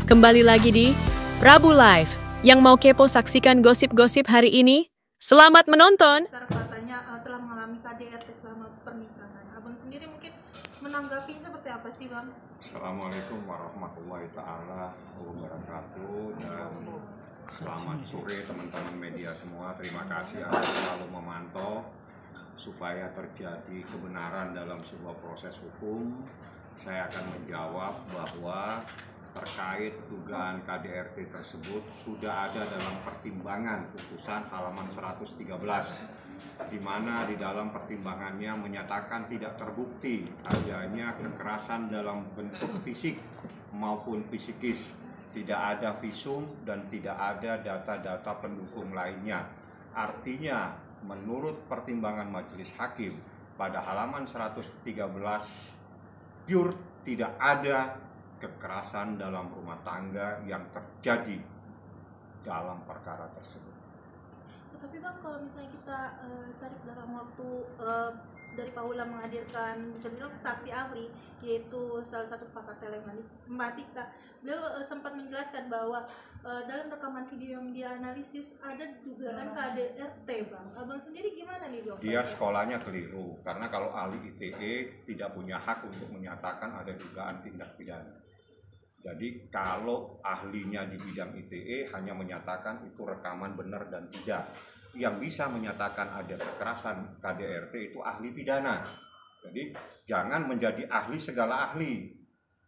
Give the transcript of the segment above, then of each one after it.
Kembali lagi di Prabu Live. Yang mau kepo saksikan gosip-gosip hari ini, selamat menonton. Katanya telah mengalami KDRT selama pernikahan. Abang sendiri mungkin menanggapi seperti apa sih, Bang? Assalamualaikum warahmatullahi ta'ala wabarakatuh. Dan selamat sore teman-teman media semua. Terima kasih Anda selalu memantau supaya terjadi kebenaran dalam sebuah proses hukum. Saya akan menjawab bahwa terkait dugaan KDRT tersebut sudah ada dalam pertimbangan putusan halaman 113, di mana di dalam pertimbangannya menyatakan tidak terbukti adanya kekerasan dalam bentuk fisik maupun psikis, tidak ada visum dan tidak ada data-data pendukung lainnya. Artinya menurut pertimbangan majelis hakim pada halaman 113 pure tidak ada kekerasan dalam rumah tangga yang terjadi dalam perkara tersebut. Tapi Bang, kalau misalnya kita tarik dalam waktu dari Paula menghadirkan bisa bilang saksi ahli, yaitu salah satu pakar telematika, beliau sempat menjelaskan bahwa dalam rekaman video yang dia analisis ada dugaan KDRT, Bang. Abang sendiri gimana nih, Dok? Dia sekolahnya keliru, karena kalau ahli ITE tidak punya hak untuk menyatakan ada dugaan tindak pidana. Jadi kalau ahlinya di bidang ITE hanya menyatakan itu rekaman benar dan tidak. Yang bisa menyatakan ada kekerasan KDRT itu ahli pidana. Jadi jangan menjadi ahli segala ahli.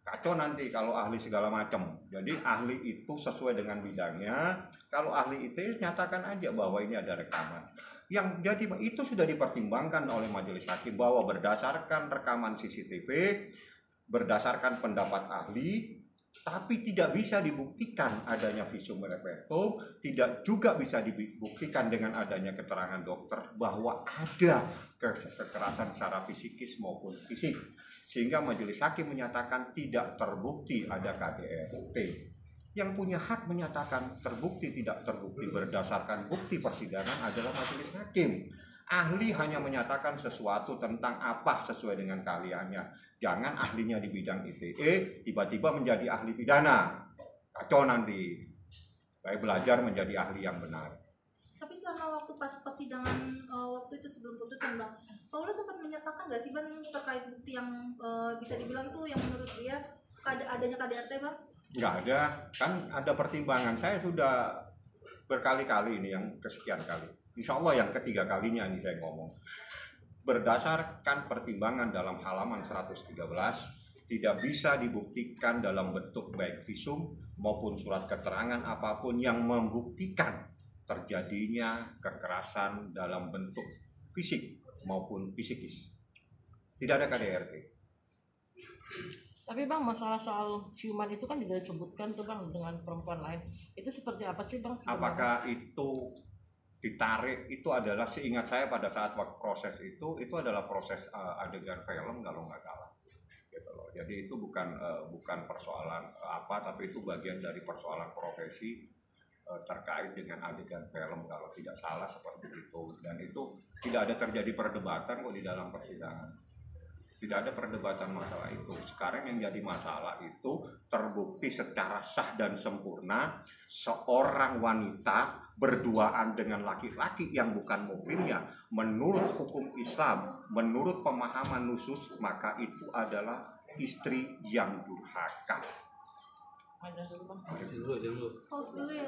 Kacau nanti kalau ahli segala macam. Jadi ahli itu sesuai dengan bidangnya. Kalau ahli ITE nyatakan aja bahwa ini ada rekaman. Yang jadi itu sudah dipertimbangkan oleh majelis hakim bahwa berdasarkan rekaman CCTV, berdasarkan pendapat ahli, tapi tidak bisa dibuktikan adanya visum repertum, tidak juga bisa dibuktikan dengan adanya keterangan dokter bahwa ada kekerasan secara fisikis maupun fisik, sehingga majelis hakim menyatakan tidak terbukti ada KDRT. Yang punya hak menyatakan terbukti tidak terbukti berdasarkan bukti persidangan adalah majelis hakim. Ahli hanya menyatakan sesuatu tentang apa sesuai dengan keahliannya. Jangan ahlinya di bidang ITE tiba-tiba menjadi ahli pidana. Kacau nanti. Baik belajar menjadi ahli yang benar. Tapi selama waktu pas persidangan waktu itu sebelum putusan, Bang, Paula sempat menyatakan nggak sih, Bang, terkait bukti yang bisa dibilang tuh yang menurut dia adanya KDRT, Bang? Nggak ada. Kan ada pertimbangan. Saya sudah berkali-kali ini yang kesekian kali. Insya Allah yang ketiga kalinya ini saya ngomong. Berdasarkan pertimbangan dalam halaman 113, tidak bisa dibuktikan dalam bentuk baik visum maupun surat keterangan apapun yang membuktikan terjadinya kekerasan dalam bentuk fisik maupun psikis. Tidak ada KDRT. Tapi Bang, masalah soal ciuman itu kan juga disebutkan tuh Bang dengan perempuan lain. Itu seperti apa sih Bang sebenarnya? Apakah itu ditarik? Itu adalah seingat saya pada saat waktu proses itu adalah proses adegan film kalau nggak salah gitu loh. Jadi itu bukan persoalan apa, tapi itu bagian dari persoalan profesi terkait dengan adegan film kalau tidak salah seperti itu. Dan itu tidak ada terjadi perdebatan kok di dalam persidangan. Tidak ada perdebatan masalah itu. Sekarang yang jadi masalah itu terbukti secara sah dan sempurna seorang wanita berduaan dengan laki-laki yang bukan muhrimnya. Menurut hukum Islam, menurut pemahaman nusus, maka itu adalah istri yang durhaka. Ada dulu Bang. Pause dulu ya.